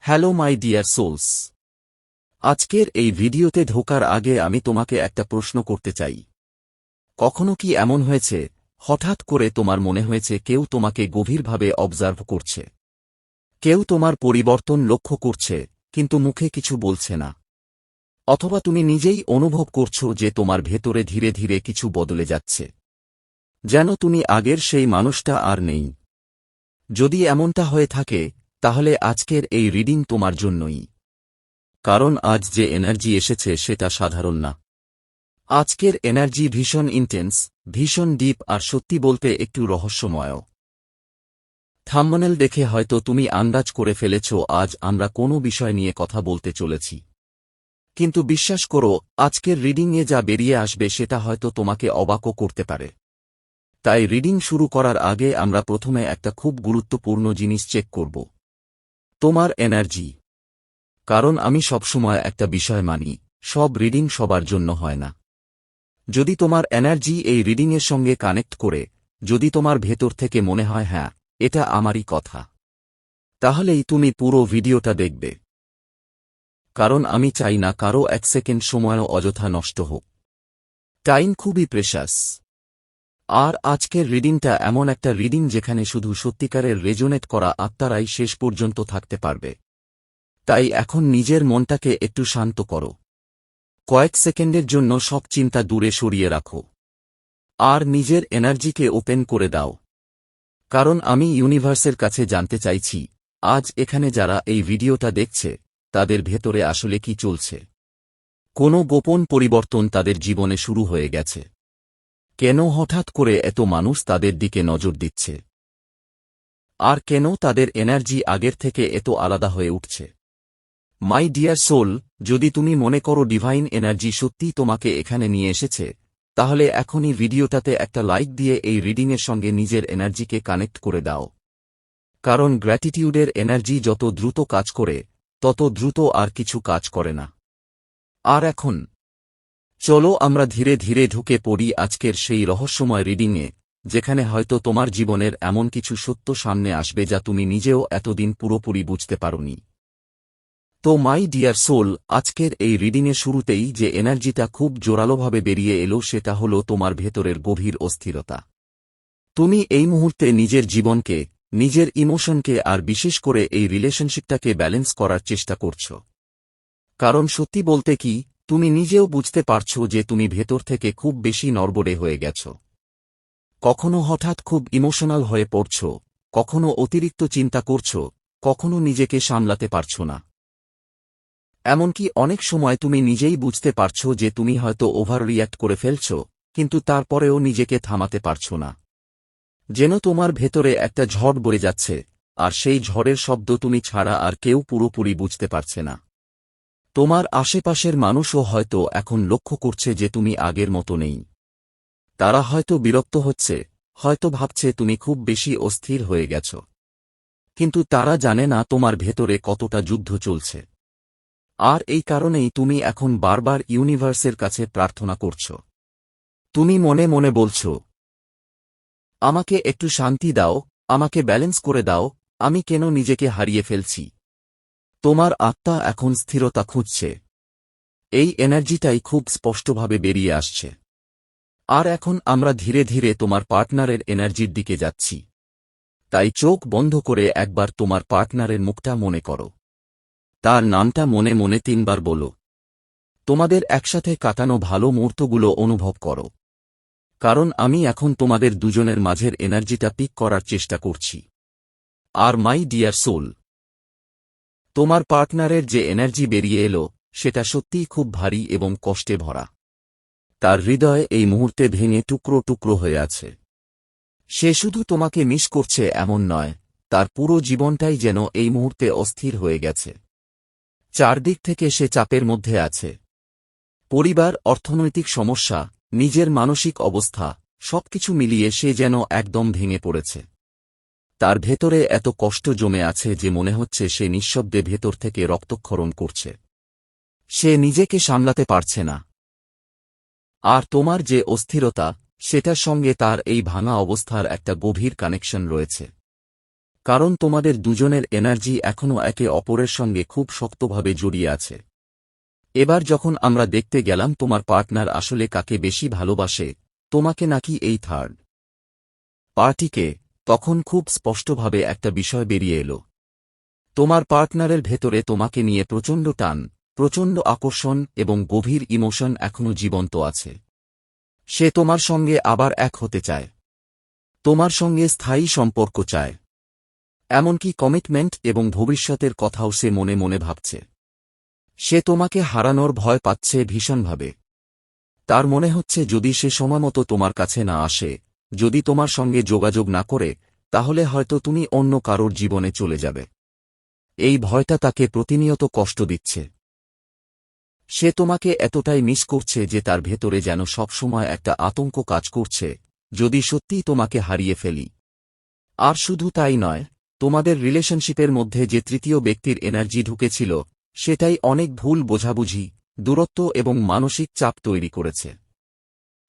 Hello my dear sols. আজকের এই ভিডিওতে ঢোকার আগে আমি তোমাকে একটা প্রশ্ন করতে চাই। কখনো কি এমন হয়েছে, হঠাৎ করে তোমার মনে হয়েছে কেউ তোমাকে গভীরভাবে অবজার্ভ করছে? কেউ তোমার পরিবর্তন লক্ষ্য করছে, কিন্তু মুখে কিছু বলছে না। অথবা তুমি নিজেই অনুভব করছো যে তোমার ভেতরে ধীরে ধীরে কিছু বদলে যাচ্ছে, যেন তুমি আগের সেই মানুষটা আর নেই। যদি এমনটা হয়ে থাকে, তাহলে আজকের এই রিডিং তোমার জন্যই। কারণ আজ যে এনার্জি এসেছে সেটা সাধারণ না। আজকের এনার্জি ভীষণ ইন্টেন্স, ভীষণ ডিপ, আর সত্যি বলতে একটু রহস্যময়। থাম্বনেল দেখে হয়তো তুমি আন্দাজ করে ফেলেছ আজ আমরা কোনো বিষয় নিয়ে কথা বলতে চলেছি। কিন্তু বিশ্বাস করো, আজকের রিডিংয়ে যা বেরিয়ে আসবে সেটা হয়তো তোমাকে অবাকও করতে পারে। তাই রিডিং শুরু করার আগে আমরা প্রথমে একটা খুব গুরুত্বপূর্ণ জিনিস চেক করব, তোমার এনার্জি। কারণ আমি সবসময় একটা বিষয় মানি, সব রিডিং সবার জন্য হয় না। যদি তোমার এনার্জি এই রিডিংয়ের সঙ্গে কানেক্ট করে, যদি তোমার ভেতর থেকে মনে হয় হ্যাঁ, এটা আমারই কথা, তাহলেই তুমি পুরো ভিডিওটা দেখবে। কারণ আমি চাই না কারো এক সেকেন্ড সময়ও অযথা নষ্ট হোক। টাইম খুবই প্রেশাস। আর আজকের রিডিংটা এমন একটা রিডিং যেখানে শুধু সত্যিকারের রেজোনেট করা আত্মারাই শেষ পর্যন্ত থাকতে পারবে। তাই এখন নিজের মনটাকে একটু শান্ত করো। কয়েক সেকেন্ডের জন্য সব চিন্তা দূরে সরিয়ে রাখো। আর নিজের এনার্জিকে ওপেন করে দাও। কারণ আমি ইউনিভার্সের কাছে জানতে চাইছি, আজ এখানে যারা এই ভিডিওটা দেখছে, তাদের ভেতরে আসলে কি চলছে। কোনো গোপন পরিবর্তন তাদের জীবনে শুরু হয়ে গেছে? কেন হঠাৎ করে এত মানুষ তাদের দিকে নজর দিচ্ছে? আর কেন তাদের এনার্জি আগের থেকে এত আলাদা হয়ে উঠছে? মাই ডিয়ার সোল, যদি তুমি মনে করো ডিভাইন এনার্জি সত্যিই তোমাকে এখানে নিয়ে এসেছে, তাহলে এখনই ভিডিওটাতে একটা লাইক দিয়ে এই রিডিংয়ের সঙ্গে নিজের এনার্জিকে কানেক্ট করে দাও। কারণ গ্র্যাটিটিউডের এনার্জি যত দ্রুত কাজ করে, তত দ্রুত আর কিছু কাজ করে না। আর এখন চলো আমরা ধীরে ধীরে ঢুকে পড়ি আজকের সেই রহস্যময় রিডিংয়ে, যেখানে হয়তো তোমার জীবনের এমন কিছু সত্য সামনে আসবে যা তুমি নিজেও এতদিন পুরোপুরি বুঝতে পারোনি। তো মাই ডিয়ার সোল, আজকের এই রিডিংয়ের শুরুতেই যে এনার্জিটা খুব জোরালোভাবে বেরিয়ে এলো সেটা হলো তোমার ভেতরের গভীর অস্থিরতা। তুমি এই মুহূর্তে নিজের জীবনকে, নিজের ইমোশনকে আর বিশেষ করে এই রিলেশনশিপটাকে ব্যালেন্স করার চেষ্টা করছ। কারণ সত্যি বলতে কি, তুমি নিজেও বুঝতে পারছো যে তুমি ভেতর থেকে খুব বেশি নড়বড়ে হয়ে গেছ। কখনো হঠাৎ খুব ইমোশনাল হয়ে পড়ছ, কখনো অতিরিক্ত চিন্তা করছ, কখনো নিজেকে সামলাতে পারছ না। এমনকি অনেক সময় তুমি নিজেই বুঝতে পারছো যে তুমি হয়তো ওভার রিয়্যাক্ট করে ফেলছ, কিন্তু তারপরেও নিজেকে থামাতে পারছ না। যেন তোমার ভেতরে একটা ঝড় বয়ে যাচ্ছে, আর সেই ঝড়ের শব্দ তুমি ছাড়া আর কেউ পুরোপুরি বুঝতে পারছে না। তোমার আশেপাশের মানুষও হয়তো এখন লক্ষ্য করছে যে তুমি আগের মতো নেই। তারা হয়তো বিরক্ত হচ্ছে, হয়তো ভাবছে তুমি খুব বেশি অস্থির হয়ে গেছ। কিন্তু তারা জানে না তোমার ভেতরে কতটা যুদ্ধ চলছে। আর এই কারণেই তুমি এখন বারবার ইউনিভার্সের কাছে প্রার্থনা করছ। তুমি মনে মনে বলছ, আমাকে একটু শান্তি দাও, আমাকে ব্যালেন্স করে দাও, আমি কেন নিজেকে হারিয়ে ফেলছি। তোমার আত্মা এখন স্থিরতা খুঁজছে। এই এনার্জিটাই খুব স্পষ্টভাবে বেরিয়ে আসছে। আর এখন আমরা ধীরে ধীরে তোমার পার্টনারের এনার্জির দিকে যাচ্ছি। তাই চোখ বন্ধ করে একবার তোমার পার্টনারের মুখটা মনে করো। তার নামটা মনে মনে 3 বার বলো। তোমাদের একসাথে কাটানো ভালো মুহূর্তগুলো অনুভব করো। কারণ আমি এখন তোমাদের দুজনের মাঝের এনার্জিটা পিক করার চেষ্টা করছি। আর মাই ডিয়ার সোল, তোমার পার্টনারের যে এনার্জি বেরিয়ে এলো, সেটা সত্যিই খুব ভারী এবং কষ্টে ভরা। তার হৃদয় এই মুহূর্তে ভেঙে টুকরো টুকরো হয়ে আছে। সে শুধু তোমাকে মিস করছে এমন নয়, তার পুরো জীবনটাই যেন এই মুহূর্তে অস্থির হয়ে গেছে। চারদিক থেকে সে চাপের মধ্যে আছে। পরিবার, অর্থনৈতিক সমস্যা, নিজের মানসিক অবস্থা, সবকিছু মিলিয়ে সে যেন একদম ভেঙে পড়েছে। তার ভেতরে এত কষ্ট জমে আছে যে মনে হচ্ছে সে নিঃশব্দে ভেতর থেকে রক্তক্ষরণ করছে। সে নিজেকে সামলাতে পারছে না। আর তোমার যে অস্থিরতা, সেটার সঙ্গে তার এই ভাঙা অবস্থার একটা গভীর কানেকশন রয়েছে। কারণ তোমাদের দুজনের এনার্জি এখনও একে অপরের সঙ্গে খুব শক্তভাবে জড়িয়ে আছে। এবার যখন আমরা দেখতে গেলাম তোমার পার্টনার আসলে কাকে বেশি ভালোবাসে, তোমাকে নাকি এই থার্ড পার্টিকে, তখন খুব স্পষ্টভাবে একটা বিষয় বেরিয়ে এলো। তোমার পার্টনারের ভেতরে তোমাকে নিয়ে প্রচণ্ড টান, প্রচণ্ড আকর্ষণ এবং গভীর ইমোশন এখনও জীবন্ত আছে। সে তোমার সঙ্গে আবার এক হতে চায়, তোমার সঙ্গে স্থায়ী সম্পর্ক চায়, এমনকি কমিটমেন্ট এবং ভবিষ্যতের কথাও সে মনে মনে ভাবছে। সে তোমাকে হারানোর ভয় পাচ্ছে ভীষণভাবে। তার মনে হচ্ছে যদি সে সময়মতো তোমার কাছে না আসে, যদি তোমার সঙ্গে যোগাযোগ না করে, তাহলে হয়তো তুমি অন্য কারোর জীবনে চলে যাবে। এই ভয়টা তাকে প্রতিনিয়ত কষ্ট দিচ্ছে। সে তোমাকে এতটাই মিস করছে যে তার ভেতরে যেন সবসময় একটা আতঙ্ক কাজ করছে, যদি সত্যিই তোমাকে হারিয়ে ফেলি। আর শুধু তাই নয়, তোমাদের রিলেশনশিপের মধ্যে যে তৃতীয় ব্যক্তির এনার্জি ঢুকেছিল, সেটাই অনেক ভুল বোঝাবুঝি, দূরত্ব এবং মানসিক চাপ তৈরি করেছে।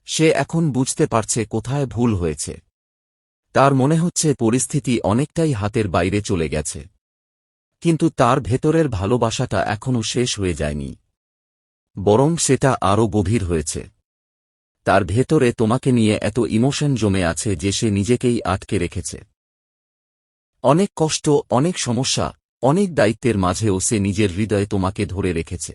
সে এখন বুঝতে পারছে কোথায় ভুল হয়েছে। তার মনে হচ্ছে পরিস্থিতি অনেকটাই হাতের বাইরে চলে গেছে। কিন্তু তার ভেতরের ভালোবাসাটা এখনও শেষ হয়ে যায়নি, বরং সেটা আরও গভীর হয়েছে। তার ভেতরে তোমাকে নিয়ে এত ইমোশন জমে আছে যে সে নিজেকেই আটকে রেখেছে। অনেক কষ্ট, অনেক সমস্যা, অনেক দায়িত্বের মাঝেও সে নিজের হৃদয়ে তোমাকে ধরে রেখেছে।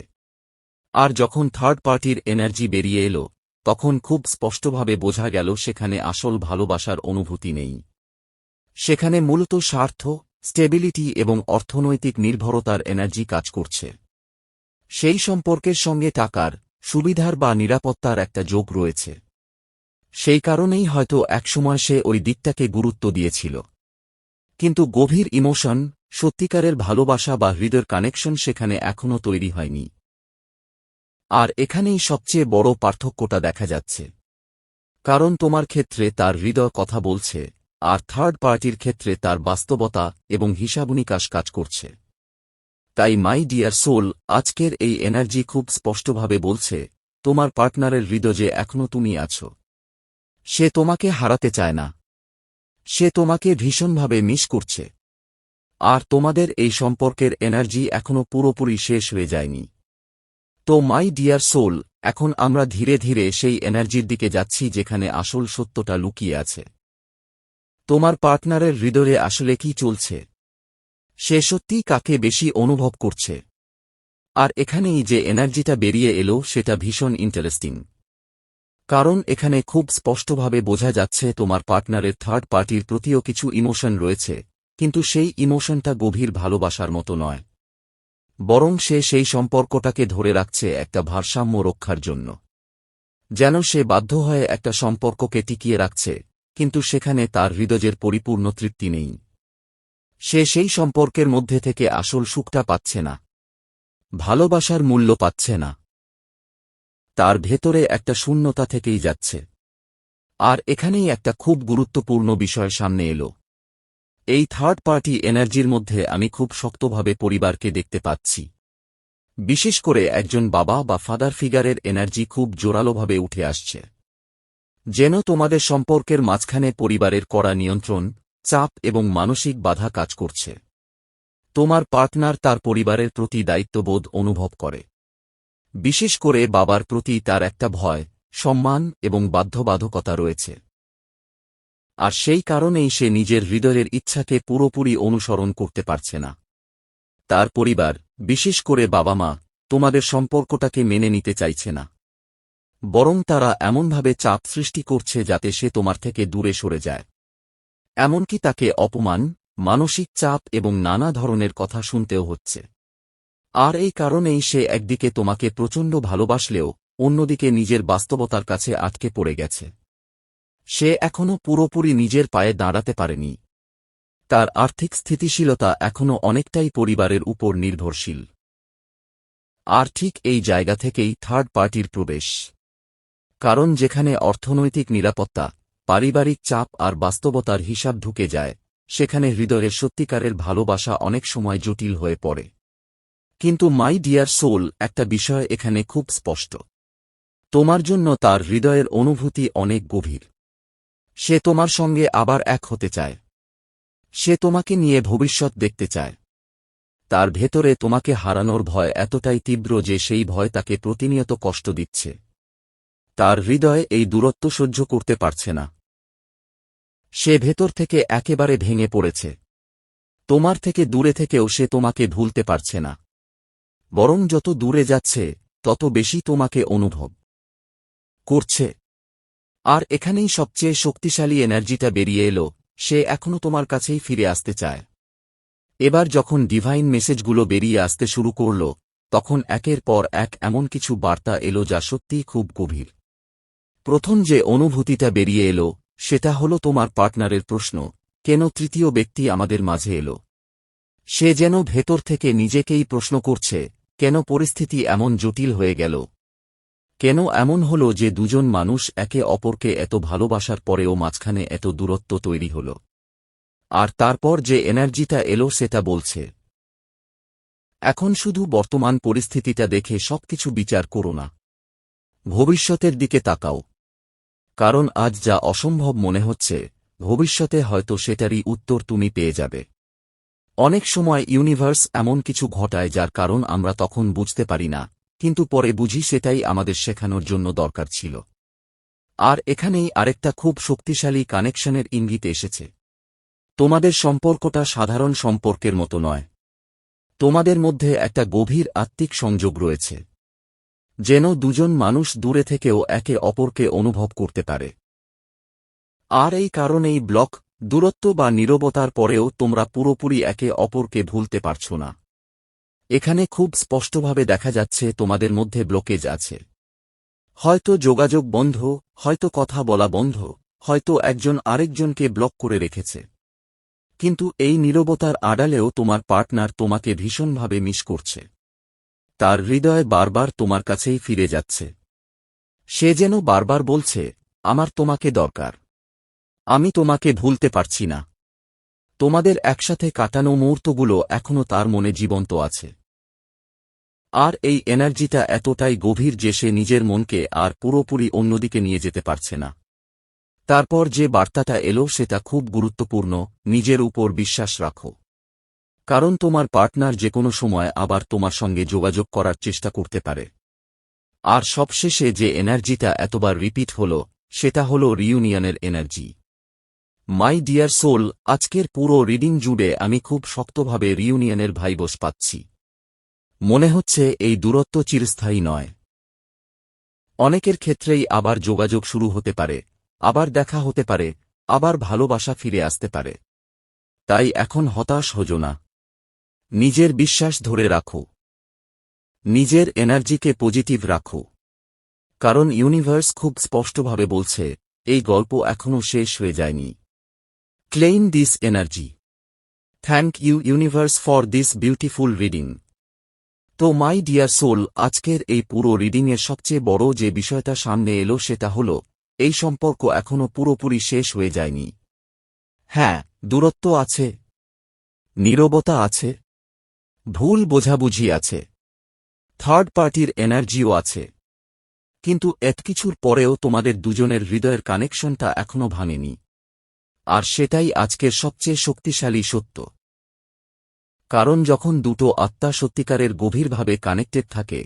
আর যখন থার্ড পার্টির এনার্জি বেরিয়ে এলো, তখন খুব স্পষ্টভাবে বোঝা গেল সেখানে আসল ভালোবাসার অনুভূতি নেই। সেখানে মূলত স্বার্থ, স্টেবিলিটি এবং অর্থনৈতিক নির্ভরতার এনার্জি কাজ করছে। সেই সম্পর্কের সঙ্গে টাকার, সুবিধার বা নিরাপত্তার একটা যোগ রয়েছে। সেই কারণেই হয়তো একসময় সে ওই দিকটাকে গুরুত্ব দিয়েছিল। কিন্তু গভীর ইমোশন, সত্যিকারের ভালোবাসা বা হৃদয়ের কানেকশন সেখানে এখনও তৈরি হয়নি। আর এখানেই সবচেয়ে বড় পার্থক্যটা দেখা যাচ্ছে। কারণ তোমার ক্ষেত্রে তার হৃদয় কথা বলছে, আর থার্ড পার্টির ক্ষেত্রে তার বাস্তবতা এবং হিসাবনিকাশ কাজ করছে। তাই মাই ডিয়ার সোল, আজকের এই এনার্জি খুব স্পষ্টভাবে বলছে, তোমার পার্টনারের হৃদয়ে এখনও তুমি আছো। সে তোমাকে হারাতে চায় না। সে তোমাকে ভীষণভাবে মিস করছে। আর তোমাদের এই সম্পর্কের এনার্জি এখনও পুরোপুরি শেষ হয়ে যায়নি। তো মাই ডিয়ার সোল, এখন আমরা ধীরে ধীরে সেই এনার্জির দিকে যাচ্ছি যেখানে আসল সত্যটা লুকিয়ে আছে। তোমার পার্টনারের হৃদয়ে আসলে কি চলছে? সে সত্যিই কাকে বেশি অনুভব করছে? আর এখানেই যে এনার্জিটা বেরিয়ে এলো সেটা ভীষণ ইন্টারেস্টিং। কারণ এখানে খুব স্পষ্টভাবে বোঝা যাচ্ছে তোমার পার্টনারের থার্ড পার্টির প্রতিও কিছু ইমোশন রয়েছে, কিন্তু সেই ইমোশনটা গভীর ভালোবাসার মতো নয়। বরং সে সেই সম্পর্কটাকে ধরে রাখছে একটা ভারসাম্য রক্ষার জন্য। যেন সে বাধ্য হয়ে একটা সম্পর্ককে টিকিয়ে রাখছে, কিন্তু সেখানে তার হৃদয়ের পরিপূর্ণ তৃপ্তি নেই। সে সেই সম্পর্কের মধ্যে থেকে আসল সুখটা পাচ্ছে না, ভালোবাসার মূল্য পাচ্ছে না। তার ভেতরে একটা শূন্যতা থেকেই যাচ্ছে। আর এখানেই একটা খুব গুরুত্বপূর্ণ বিষয় সামনে এলো। এই থার্ড পার্টি এনার্জির মধ্যে আমি খুব শক্তভাবে পরিবারকে দেখতে পাচ্ছি। বিশেষ করে একজন বাবা বা ফাদার ফিগারের এনার্জি খুব জোরালোভাবে উঠে আসছে। যেন তোমাদের সম্পর্কের মাঝখানে পরিবারের কড়া নিয়ন্ত্রণ, চাপ এবং মানসিক বাধা কাজ করছে। তোমার পার্টনার তার পরিবারের প্রতি দায়িত্ববোধ অনুভব করে। বিশেষ করে বাবার প্রতি তার একটা ভয়, সম্মান এবং বাধ্যবাধকতা রয়েছে। আর সেই কারণেই সে নিজের হৃদয়ের ইচ্ছাকে পুরোপুরি অনুসরণ করতে পারছে না। তার পরিবার, বিশেষ করে বাবা মা, তোমাদের সম্পর্কটাকে মেনে নিতে চাইছে না। বরং তারা এমনভাবে চাপ সৃষ্টি করছে যাতে সে তোমার থেকে দূরে সরে যায়। এমনকি তাকে অপমান, মানসিক চাপ এবং নানা ধরনের কথা শুনতেও হচ্ছে। আর এই কারণেই সে একদিকে তোমাকে প্রচণ্ড ভালোবাসলেও অন্যদিকে নিজের বাস্তবতার কাছে আটকে পড়ে গেছে। সে এখনও পুরোপুরি নিজের পায়ে দাঁড়াতে পারেনি। তার আর্থিক স্থিতিশীলতা এখনও অনেকটাই পরিবারের উপর নির্ভরশীল। আর ঠিক এই জায়গা থেকেই থার্ড পার্টির প্রবেশ। কারণ যেখানে অর্থনৈতিক নিরাপত্তা, পারিবারিক চাপ আর বাস্তবতার হিসাব ঢুকে যায়, সেখানে হৃদয়ের সত্যিকারের ভালোবাসা অনেক সময় জটিল হয়ে পড়ে। কিন্তু মাই ডিয়ার সোল, একটা বিষয় এখানে খুব স্পষ্ট। তোমার জন্য তার হৃদয়ের অনুভূতি অনেক গভীর। সে তোমার সঙ্গে আবার এক হতে চায়। সে তোমাকে নিয়ে ভবিষ্যৎ দেখতে চায়। তার ভেতরে তোমাকে হারানোর ভয় এতটাই তীব্র যে সেই ভয় তাকে প্রতিনিয়ত কষ্ট দিচ্ছে। তার হৃদয় এই দূরত্ব সহ্য করতে পারছে না। সে ভেতর থেকে একেবারে ভেঙে পড়েছে। তোমার থেকে দূরে থেকেও সে তোমাকে ভুলতে পারছে না, বরং যত দূরে যাচ্ছে তত বেশি তোমাকে অনুভব করছে। আর এখানেই সবচেয়ে শক্তিশালী এনার্জিটা বেরিয়ে এলো, সে এখনো তোমার কাছেই ফিরে আসতে চায়। এবার যখন ডিভাইন মেসেজগুলো বেরিয়ে আসতে শুরু করল, তখন একের পর এক এমন কিছু বার্তা এলো যা সত্যিই খুব গভীর। প্রথম যে অনুভূতিটা বেরিয়ে এলো সেটা হলো তোমার পার্টনারের প্রশ্ন, কেন তৃতীয় ব্যক্তি আমাদের মাঝে এলো? সে যেন ভেতর থেকে নিজেকেই প্রশ্ন করছে, কেন পরিস্থিতি এমন জটিল হয়ে গেল? কেন এমন হলো যে দুজন মানুষ একে অপরকে এত ভালোবাসার পরেও মাঝখানে এত দূরত্ব তৈরি হল? আর তারপর যে এনার্জিটা এলো সেটা বলছে, এখন শুধু বর্তমান পরিস্থিতিটা দেখে সবকিছু বিচার করো না, ভবিষ্যতের দিকে তাকাও। কারণ আজ যা অসম্ভব মনে হচ্ছে, ভবিষ্যতে হয়তো সেটারই উত্তর তুমি পেয়ে যাবে। অনেক সময় ইউনিভার্স এমন কিছু ঘটায় যার কারণ আমরা তখন বুঝতে পারি না, কিন্তু পরে বুঝি সেটাই আমাদের শেখানোর জন্য দরকার ছিল। আর এখানেই আরেকটা খুব শক্তিশালী কানেকশনের ইঙ্গিত এসেছে। তোমাদের সম্পর্কটা সাধারণ সম্পর্কের মতো নয়। তোমাদের মধ্যে একটা গভীর আত্মিক সংযোগ রয়েছে, যেন দুজন মানুষ দূরে থেকেও একে অপরকে অনুভব করতে পারে। আর এই কারণেই ব্লক, দূরত্ব বা নীরবতার পরেও তোমরা পুরোপুরি একে অপরকে ভুলতে পারছ না। এখানে খুব স্পষ্টভাবে দেখা যাচ্ছে তোমাদের মধ্যে ব্লকেজ আছে। হয়তো যোগাযোগ বন্ধ, হয়তো কথা বলা বন্ধ, হয়তো একজন আরেকজনকে ব্লক করে রেখেছে। কিন্তু এই নীরবতার আড়ালেও তোমার পার্টনার তোমাকে ভীষণভাবে মিস করছে। তার হৃদয় বারবার তোমার কাছেই ফিরে যাচ্ছে। সে যেন বারবার বলছে, আমার তোমাকে দরকার, আমি তোমাকে ভুলতে পারছি না। তোমাদের একসাথে কাটানো মুহূর্তগুলো এখনো তার মনে জীবন্ত আছে। আর এই এনার্জিটা এতটাই গভীর যে সে নিজের মনকে আর পুরোপুরি অন্যদিকে নিয়ে যেতে পারছে না। তারপর যে বার্তাটা এলো সেটা খুব গুরুত্বপূর্ণ, নিজের উপর বিশ্বাস রাখো। কারণ তোমার পার্টনার যে কোনো সময় আবার তোমার সঙ্গে যোগাযোগ করার চেষ্টা করতে পারে। আর সবশেষে যে এনার্জিটা এতবার রিপিট হল, সেটা হল রিইউনিয়নের এনার্জি। মাই ডিয়ার সোল, আজকের পুরো রিডিং জুড়ে আমি খুব শক্তভাবে রিইউনিয়নের ভাইবস পাচ্ছি। মনে হচ্ছে এই দূরত্ব চিরস্থায়ী নয়। অনেকের ক্ষেত্রেই আবার যোগাযোগ শুরু হতে পারে, আবার দেখা হতে পারে, আবার ভালোবাসা ফিরে আসতে পারে। তাই এখন হতাশ হোজো না। নিজের বিশ্বাস ধরে রাখো। নিজের এনার্জিকে পজিটিভ রাখো। কারণ ইউনিভার্স খুব স্পষ্টভাবে বলছে, এই গল্প এখনও শেষ হয়ে যায়নি। Claim this energy. Thank you universe for this beautiful reading. তো মাই ডিয়ার সোল, আজকের এই পুরো রিডিংয়ের সবচেয়ে বড় যে বিষয়টা সামনে এলো সেটা হল, এই সম্পর্ক এখনও পুরোপুরি শেষ হয়ে যায়নি। হ্যাঁ, দূরত্ব আছে, নীরবতা আছে, ভুল বোঝাবুঝি আছে, থার্ড পার্টির এনার্জিও আছে। কিন্তু এত কিছুর পরেও তোমাদের দুজনের হৃদয়ের কানেকশনটা এখনও ভাঙেনি। আর সেটাই আজকের সবচেয়ে শক্তিশালী সত্য। কারণ যখন দুটো আত্মা সত্যিকারের গভীরভাবে কানেক্টেড থাকে,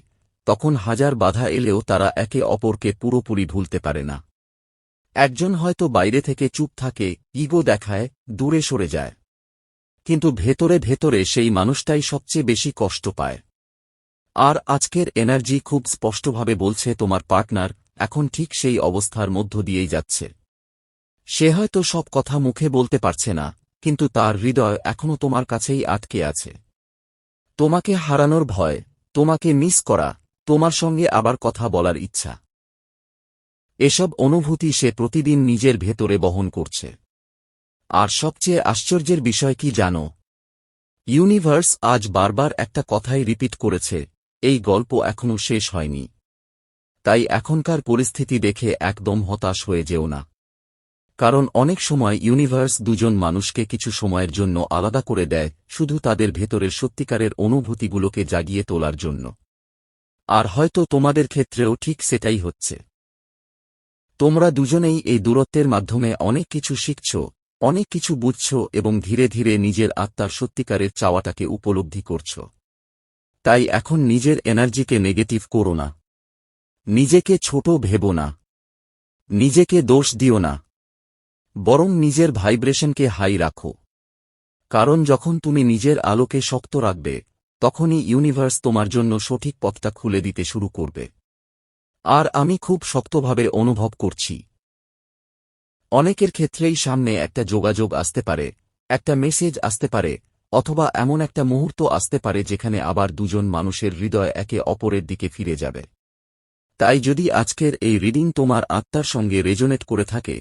তখন হাজার বাধা এলেও তারা একে অপরকে পুরোপুরি ভুলতে পারে না। একজন হয়তো বাইরে থেকে চুপ থাকে, ইগো দেখায়, দূরে সরে যায়। কিন্তু ভেতরে ভেতরে সেই মানুষটাই সবচেয়ে বেশি কষ্ট পায়। আর আজকের এনার্জি খুব স্পষ্টভাবে বলছে তোমার পার্টনার এখন ঠিক সেই অবস্থার মধ্য দিয়েই যাচ্ছে। সে হয়তো সব কথা মুখে বলতে পারছে না, কিন্তু তার হৃদয় এখনও তোমার কাছেই আটকে আছে। তোমাকে হারানোর ভয়, তোমাকে মিস করা, তোমার সঙ্গে আবার কথা বলার ইচ্ছা, এসব অনুভূতি সে প্রতিদিন নিজের ভেতরে বহন করছে। আর সবচেয়ে আশ্চর্যের বিষয় কি জানো? ইউনিভার্স আজ বারবার একটা কথাই রিপিট করেছে, এই গল্প এখনও শেষ হয়নি। তাই এখনকার পরিস্থিতি দেখে একদম হতাশ হয়ে যেও না। কারণ অনেক সময় ইউনিভার্স দুজন মানুষকে কিছু সময়ের জন্য আলাদা করে দেয়, শুধু তাদের ভেতরের সত্যিকারের অনুভূতিগুলোকে জাগিয়ে তোলার জন্য। আর হয়তো তোমাদের ক্ষেত্রেও ঠিক সেটাই হচ্ছে। তোমরা দুজনেই এই দূরত্বের মাধ্যমে অনেক কিছু শিখছ, অনেক কিছু বুঝছ এবং ধীরে ধীরে নিজের আত্মার সত্যিকারের চাওয়াটাকে উপলব্ধি করছ। তাই এখন নিজের এনার্জিকে নেগেটিভ করো না। নিজেকে ছোট ভেবো না। নিজেকে দোষ দিও না। বরং নিজের ভাইব্রেশনকে হাই রাখো। কারণ যখন তুমি নিজের আলোকে শক্ত রাখবে, তখনই ইউনিভার্স তোমার জন্য সঠিক পথটা খুলে দিতে শুরু করবে। আর আমি খুব শক্তভাবে অনুভব করছি, অনেকের ক্ষেত্রেই সামনে একটা যোগাযোগ আসতে পারে, একটা মেসেজ আসতে পারে, অথবা এমন একটা মুহূর্ত আসতে পারে যেখানে আবার দুজন মানুষের হৃদয় একে অপরের দিকে ফিরে যাবে। তাই যদি আজকের এই রিডিং তোমার আত্মার সঙ্গে রেজোনেট করে থাকে,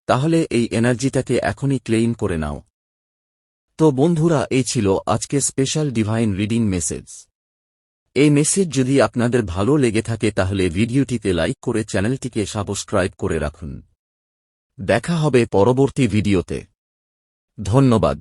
তাহলে এই এনার্জিটাকে এখনই ক্লেইম করে নাও। তো বন্ধুরা, এই ছিল আজকের স্পেশাল ডিভাইন রিডিং মেসেজ। এই মেসেজ যদি আপনাদের ভালো লেগে থাকে তাহলে ভিডিওটিতে লাইক করে চ্যানেলটিকে সাবস্ক্রাইব করে রাখুন। দেখা হবে পরবর্তী ভিডিওতে। ধন্যবাদ।